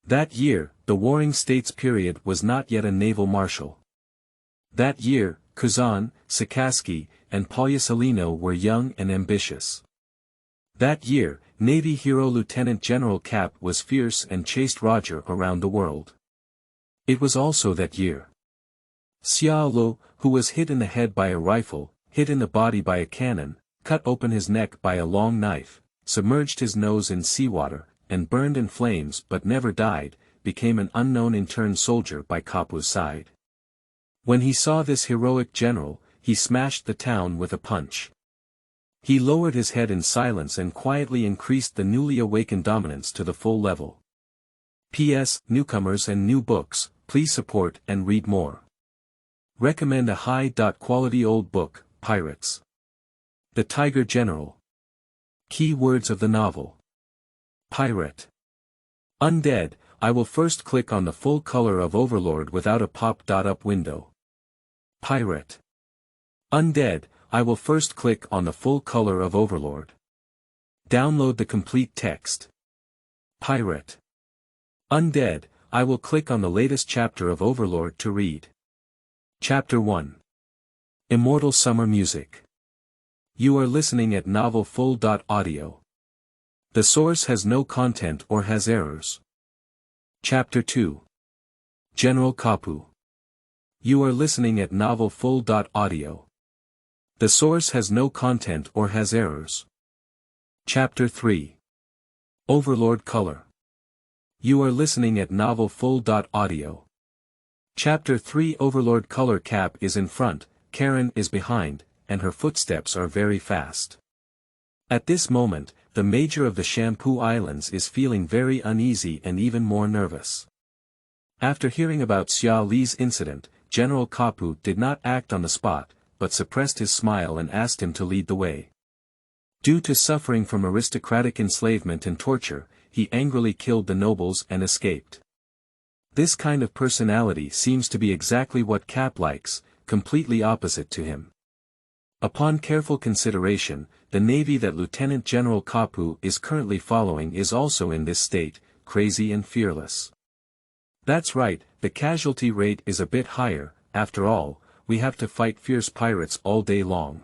That year, the Warring States period was not yet a naval marshal. That year, Kuzan, Sakaski, and Polusalino were young and ambitious. That year, Navy hero Lieutenant General Capp was fierce and chased Roger around the world. It was also that year. Xiaolu, who was hit in the head by a rifle, hit in the body by a cannon, cut open his neck by a long knife, submerged his nose in seawater, and burned in flames but never died, became an unknown intern soldier by Kapu's side. When he saw this heroic general, he smashed the town with a punch. He lowered his head in silence and quietly increased the newly awakened dominance to the full level. P.S. Newcomers and new books, please support and read more. Recommend a high-quality old book, Pirates. The Tiger General. Key words of the novel. Pirate. Undead, I will first click on the full color of Overlord without a pop-up window. Pirate. Undead, I will first click on the full color of Overlord. Download the complete text. Pirate. Undead, I will click on the latest chapter of Overlord to read. Chapter 1. Immortal Summer Music. You are listening at naval full.audio. The source has no content or has errors. Chapter 2. General Capu. You are listening at naval full.audio. The source has no content or has errors. Chapter 3. Overlord Color. You are listening at naval full.audio. Chapter 3 Overlord Color. Capp is in front, Karen is behind, and her footsteps are very fast. At this moment, the Major of the Shampoo Islands is feeling very uneasy and even more nervous. After hearing about Xia Li's incident, General Capu did not act on the spot, but suppressed his smile and asked him to lead the way. Due to suffering from aristocratic enslavement and torture, he angrily killed the nobles and escaped. This kind of personality seems to be exactly what Capp likes, completely opposite to him. Upon careful consideration, the navy that Lieutenant General Capu is currently following is also in this state, crazy and fearless. That's right, the casualty rate is a bit higher, after all, we have to fight fierce pirates all day long.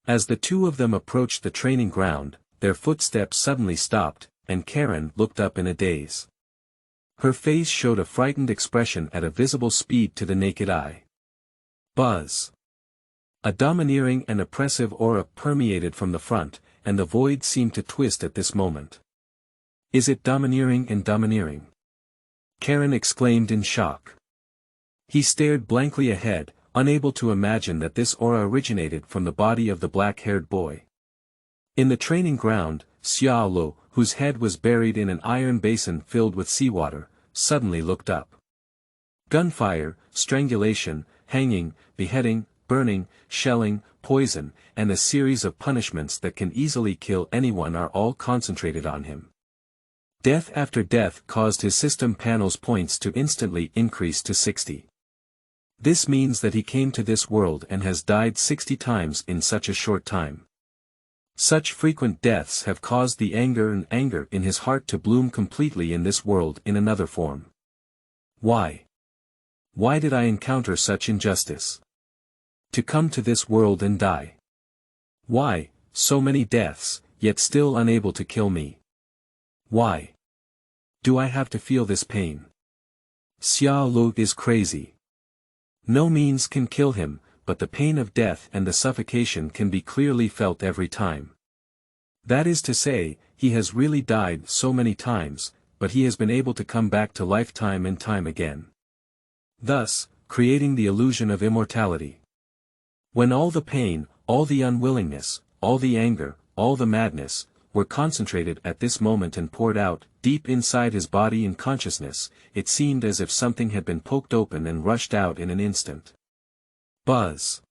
As the two of them approached the training ground, their footsteps suddenly stopped, and Karen looked up in a daze. Her face showed a frightened expression at a visible speed to the naked eye. Buzz. A domineering and oppressive aura permeated from the front, and the void seemed to twist at this moment. Is it domineering and domineering? Karen exclaimed in shock. He stared blankly ahead, unable to imagine that this aura originated from the body of the black-haired boy. In the training ground, Xiaolu, whose head was buried in an iron basin filled with seawater, suddenly looked up. Gunfire, strangulation, hanging, beheading, burning, shelling, poison, and a series of punishments that can easily kill anyone are all concentrated on him. Death after death caused his system panel's points to instantly increase to 60. This means that he came to this world and has died 60 times in such a short time. Such frequent deaths have caused the anger in his heart to bloom completely in this world in another form. Why? Why did I encounter such injustice? To come to this world and die. Why, so many deaths, yet still unable to kill me? Why? Do I have to feel this pain? Xiaolu is crazy. No means can kill him, but the pain of death and the suffocation can be clearly felt every time. That is to say, he has really died so many times, but he has been able to come back to life time and time again. Thus, creating the illusion of immortality. When all the pain, all the unwillingness, all the anger, all the madness, were concentrated at this moment and poured out, deep inside his body and consciousness, it seemed as if something had been poked open and rushed out in an instant. Buzz.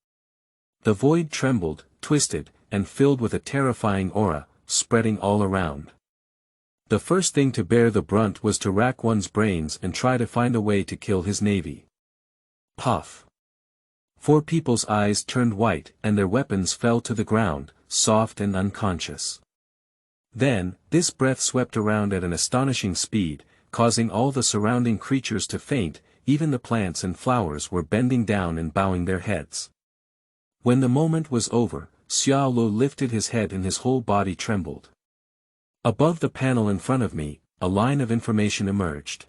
The void trembled, twisted, and filled with a terrifying aura, spreading all around. The first thing to bear the brunt was to rack one's brains and try to find a way to kill his navy. Puff. 4 people's eyes turned white and their weapons fell to the ground, soft and unconscious. Then, this breath swept around at an astonishing speed, causing all the surrounding creatures to faint. Even the plants and flowers were bending down and bowing their heads. When the moment was over, Xiao Lu lifted his head and his whole body trembled. Above the panel in front of me, a line of information emerged.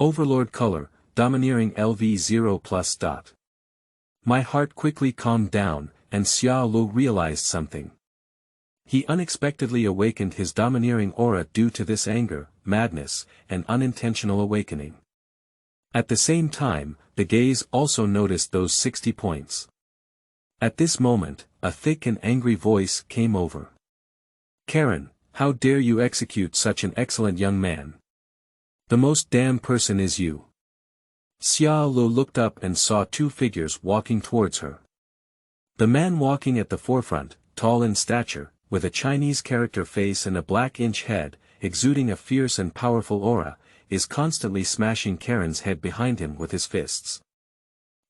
Overlord color, domineering LV0+. My heart quickly calmed down, and Xiao Lu realized something. He unexpectedly awakened his domineering aura due to this anger, madness, and unintentional awakening. At the same time, the gaze also noticed those 60 points. At this moment, a thick and angry voice came over. Karen, how dare you execute such an excellent young man? The most damn person is you. Xiao Lu looked up and saw two figures walking towards her. The man walking at the forefront, tall in stature, with a Chinese character face and a black-inch head, exuding a fierce and powerful aura, is constantly smashing Karen's head behind him with his fists.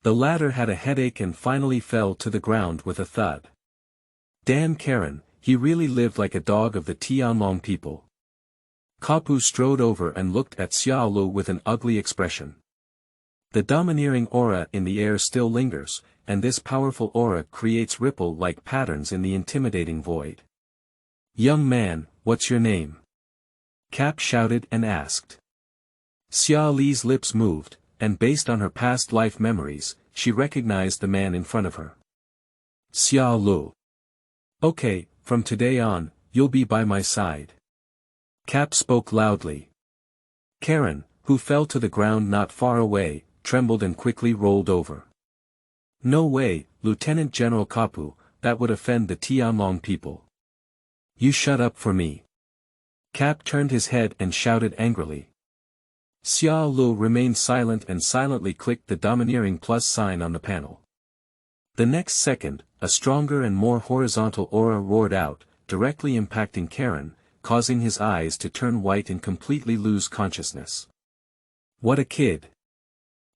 The latter had a headache and finally fell to the ground with a thud. Damn Karen, he really lived like a dog of the Tianlong people. Kapu strode over and looked at Xiao Lu with an ugly expression. The domineering aura in the air still lingers, and this powerful aura creates ripple-like patterns in the intimidating void. Young man, what's your name? Capp shouted and asked. Xiao Li's lips moved, and based on her past life memories, she recognized the man in front of her. Xiao Lu. Okay, from today on, you'll be by my side. Capp spoke loudly. Karen, who fell to the ground not far away, trembled and quickly rolled over. No way, Lieutenant General Capu, that would offend the Tianlong people. You shut up for me. Capp turned his head and shouted angrily. Xiao Lu remained silent and silently clicked the domineering plus sign on the panel. The next second, a stronger and more horizontal aura roared out, directly impacting Karen, causing his eyes to turn white and completely lose consciousness. What a kid!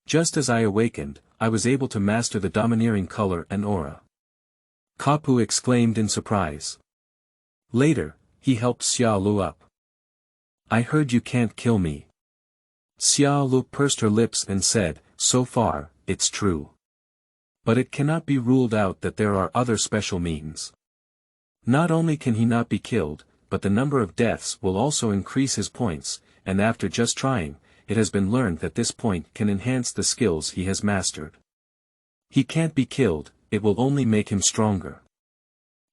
Just as I awakened, I was able to master the domineering color and aura. Kapu exclaimed in surprise. Later, he helped Xiao Lu up. I heard you can't kill me. Xiao Lu pursed her lips and said, so far, it's true. But it cannot be ruled out that there are other special means. Not only can he not be killed, but the number of deaths will also increase his points, and after just trying, it has been learned that this point can enhance the skills he has mastered. He can't be killed, it will only make him stronger.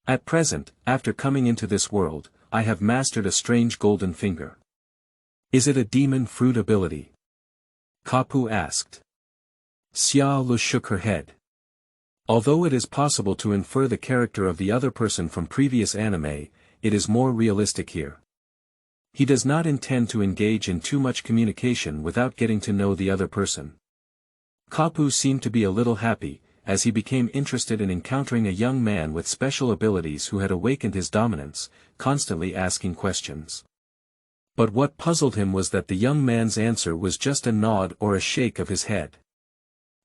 At present, after coming into this world, I have mastered a strange golden finger. Is it a demon fruit ability? Kapu asked. Xiao Lu shook her head. Although it is possible to infer the character of the other person from previous anime, it is more realistic here. He does not intend to engage in too much communication without getting to know the other person. Kapu seemed to be a little happy, as he became interested in encountering a young man with special abilities who had awakened his dominance, constantly asking questions. But what puzzled him was that the young man's answer was just a nod or a shake of his head.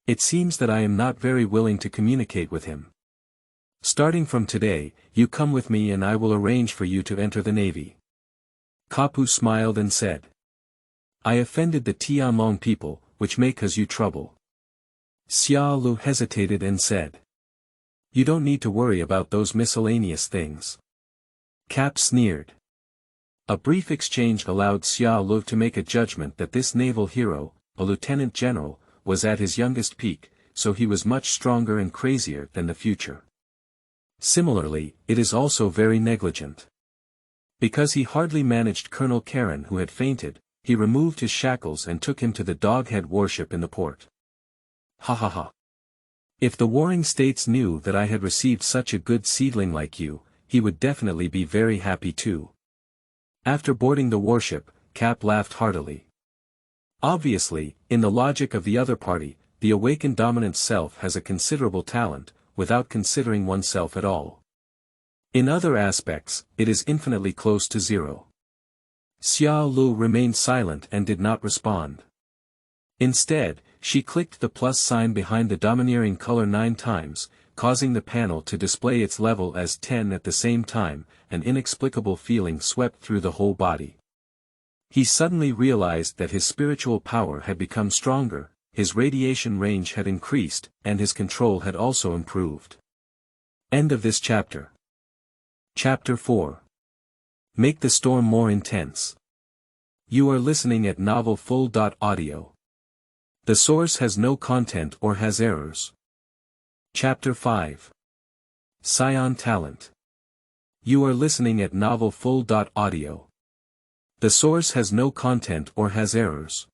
It seems that I am not very willing to communicate with him. Starting from today, you come with me and I will arrange for you to enter the navy. Kapu smiled and said. I offended the Tianlong people, which may cause you trouble. Xiao Lu hesitated and said. You don't need to worry about those miscellaneous things. Capp sneered. A brief exchange allowed Xiao Lu to make a judgment that this naval hero, a lieutenant general, was at his youngest peak, so he was much stronger and crazier than the future. Similarly, it is also very negligent. Because he hardly managed Colonel Karen who had fainted, he removed his shackles and took him to the Doghead warship in the port. Ha ha ha. If the Warring States knew that I had received such a good seedling like you, he would definitely be very happy too. After boarding the warship, Capp laughed heartily. Obviously, in the logic of the other party, the awakened dominant self has a considerable talent, without considering oneself at all. In other aspects, it is infinitely close to zero. Xiao Lu remained silent and did not respond. Instead, she clicked the plus sign behind the domineering color 9 times, causing the panel to display its level as 10 at the same time. An inexplicable feeling swept through the whole body. He suddenly realized that his spiritual power had become stronger, his radiation range had increased, and his control had also improved. End of this chapter. Chapter 4. Make the storm more intense. You are listening at naval full.audio. The source has no content or has errors. Chapter 5. Saiyan talent. You are listening at naval full.audio. The source has no content or has errors.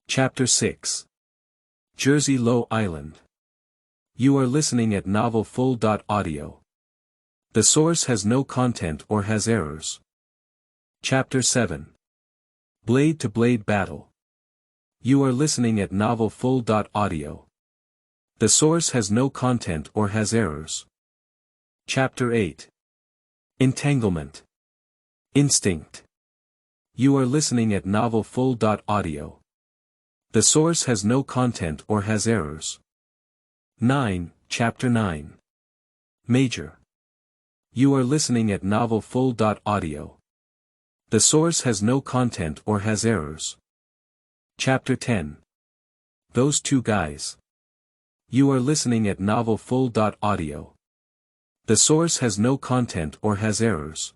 Chapter 6. Jersey Low Island. You are listening at naval full.audio. The source has no content or has errors. Chapter 7. Blade to Blade Battle. You are listening at naval full.audio. The source has no content or has errors. Chapter 8. Entanglement. Instinct. You are listening at naval full.audio. The source has no content or has errors. 9. Chapter 9. Major. You are listening at naval full.audio. The source has no content or has errors. Chapter 10. Those Two Guys. You are listening at naval full.audio. The source has no content or has errors.